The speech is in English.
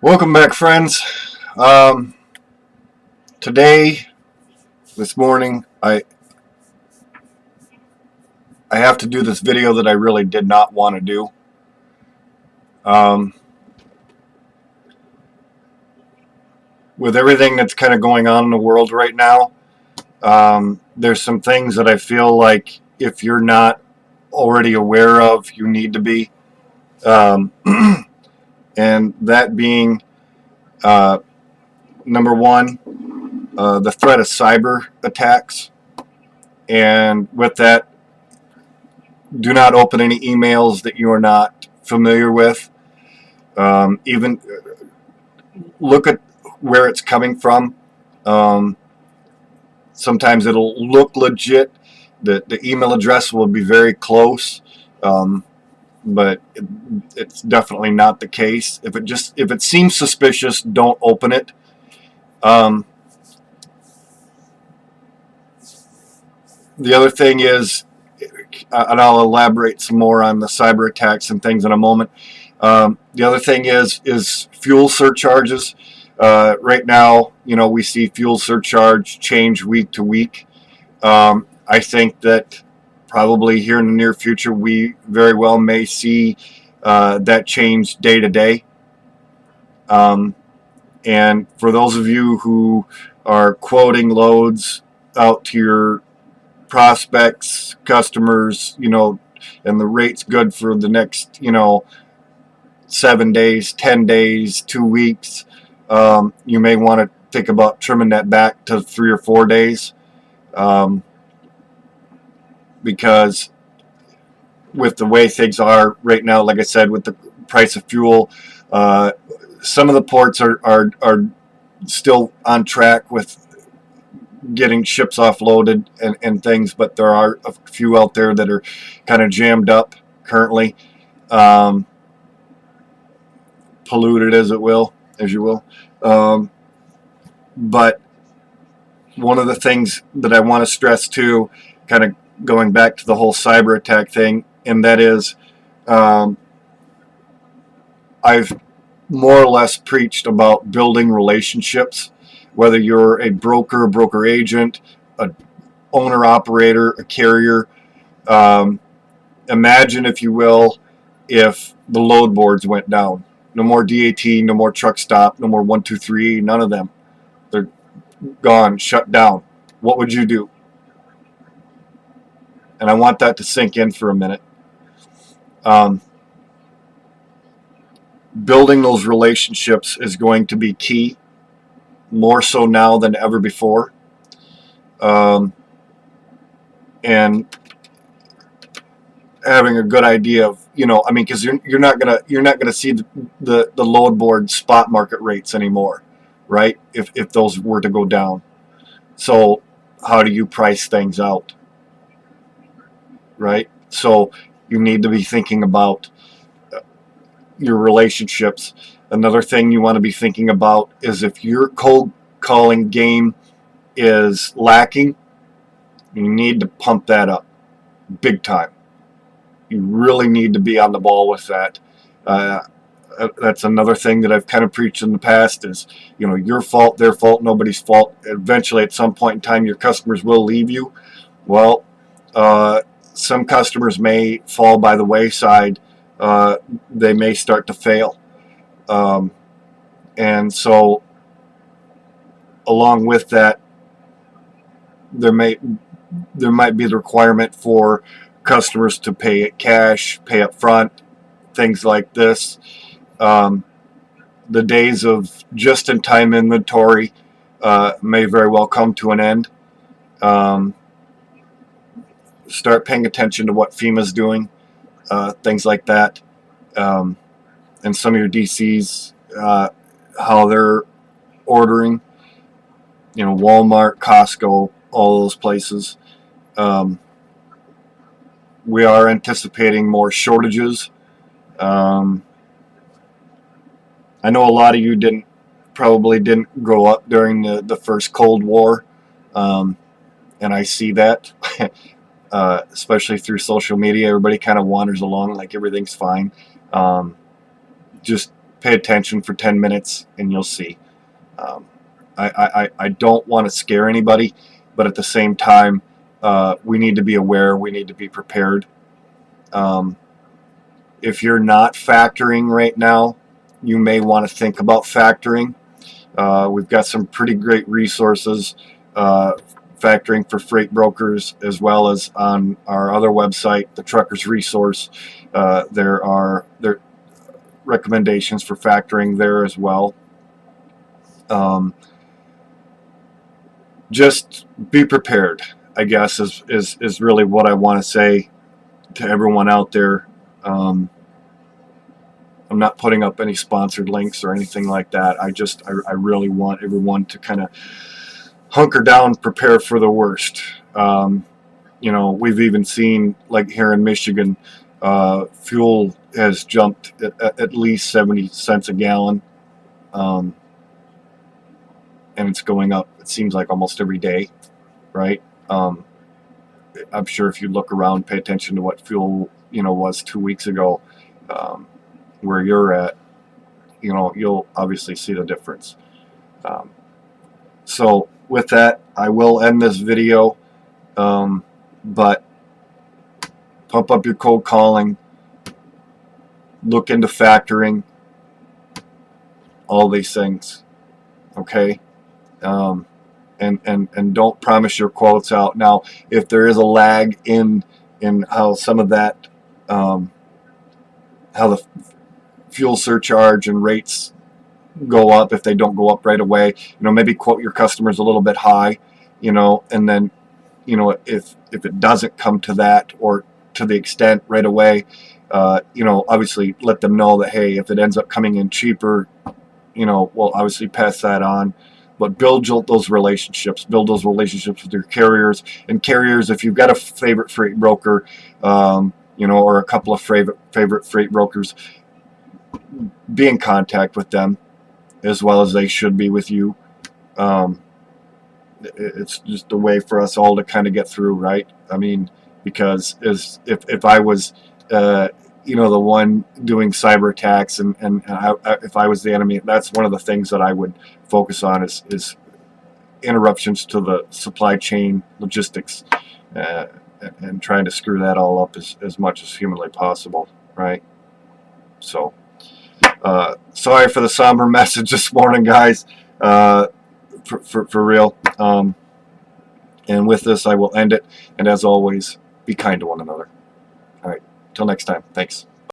Welcome back, friends. Today, this morning, I have to do this video that I really did not want to do. With everything that's kind of going on in the world right now, there's some things that I feel like if you're not already aware of, you need to be. And that being, number one, the threat of cyber attacks. And with that, do not open any emails that you are not familiar with. Even look at where it's coming from. Sometimes it'll look legit. The email address will be very close, but it's definitely not the case. If it seems suspicious, don't open it. The other thing is, and I'll elaborate some more on the cyber attacks and things in a moment. The other thing is fuel surcharges. Right now, we see fuel surcharge change week to week. I think that probably here in the near future, we very well may see that change day to day. And for those of you who are quoting loads out to your prospects, customers, and the rate's good for the next, 7 days, 10 days, 2 weeks, you may want to think about trimming that back to 3 or 4 days, because with the way things are right now, like I said, with the price of fuel, some of the ports are still on track with getting ships offloaded and things, but there are a few out there that are kind of jammed up currently, polluted as you will. But one of the things that I want to stress too, kind of going back to the whole cyber attack thing, and that is, I've more or less preached about building relationships, whether you're a broker agent, an owner operator, a carrier. Imagine, if you will, if the load boards went down. No more DAT, no more truck stop, no more 123, none of them. They're gone, shut down. What would you do? And I want that to sink in for a minute. Building those relationships is going to be key, more so now than ever before. And having a good idea of, because you're not gonna see the load board spot market rates anymore, right? If those were to go down. So how do you price things out, right? So you need to be thinking about your relationships. Another thing you want to be thinking about is if your cold calling game is lacking, you need to pump that up big time. You really need to be on the ball with that. That's another thing that I've kind of preached in the past is, your fault, their fault, nobody's fault. Eventually, at some point in time, your customers will leave you. Well, some customers may fall by the wayside. They may start to fail. And so along with that, there might be the requirement for customers to pay it cash, pay up front, things like this. The days of just-in-time inventory may very well come to an end. Start paying attention to what FEMA's doing, things like that, and some of your DCs, how they're ordering, Walmart, Costco, all those places. We are anticipating more shortages. I know a lot of you probably didn't grow up during the first Cold War, and I see that, especially through social media. Everybody kind of wanders along like everything's fine. Just pay attention for 10 minutes and you'll see. I don't want to scare anybody, but at the same time, we need to be aware, we need to be prepared. If you're not factoring right now, you may want to think about factoring. We've got some pretty great resources, factoring for freight brokers, as well as on our other website, the Truckers Resource. There are recommendations for factoring there as well. Just be prepared, I guess, is really what I want to say to everyone out there. I'm not putting up any sponsored links or anything like that. I really want everyone to kind of hunker down, prepare for the worst. You know, we've even seen, like here in Michigan, fuel has jumped at least 70 cents a gallon. And it's going up, it seems like, almost every day, right? I'm sure if you look around, pay attention to what fuel, was 2 weeks ago, where you're at, you'll obviously see the difference. So with that, I will end this video, but pump up your cold calling, look into factoring, all these things, okay? And don't promise your quotes out. Now, if there is a lag in how some of that, how the fuel surcharge and rates go up, if they don't go up right away, maybe quote your customers a little bit high, and then, if it doesn't come to that, or to the extent right away, obviously let them know that, hey, if it ends up coming in cheaper, we'll obviously pass that on. But build those relationships. Build those relationships with your carriers. And carriers, if you've got a favorite freight broker, or a couple of favorite freight brokers, be in contact with them as well as they should be with you. It's just a way for us all to kind of get through, right? I mean, because if I was the one doing cyber attacks, and if I was the enemy, that's one of the things that I would focus on is interruptions to the supply chain logistics, and trying to screw that all up as much as humanly possible, right? So sorry for the somber message this morning, guys, for real. And with this, I will end it, and as always, be kind to one another. All right, till next time, thanks.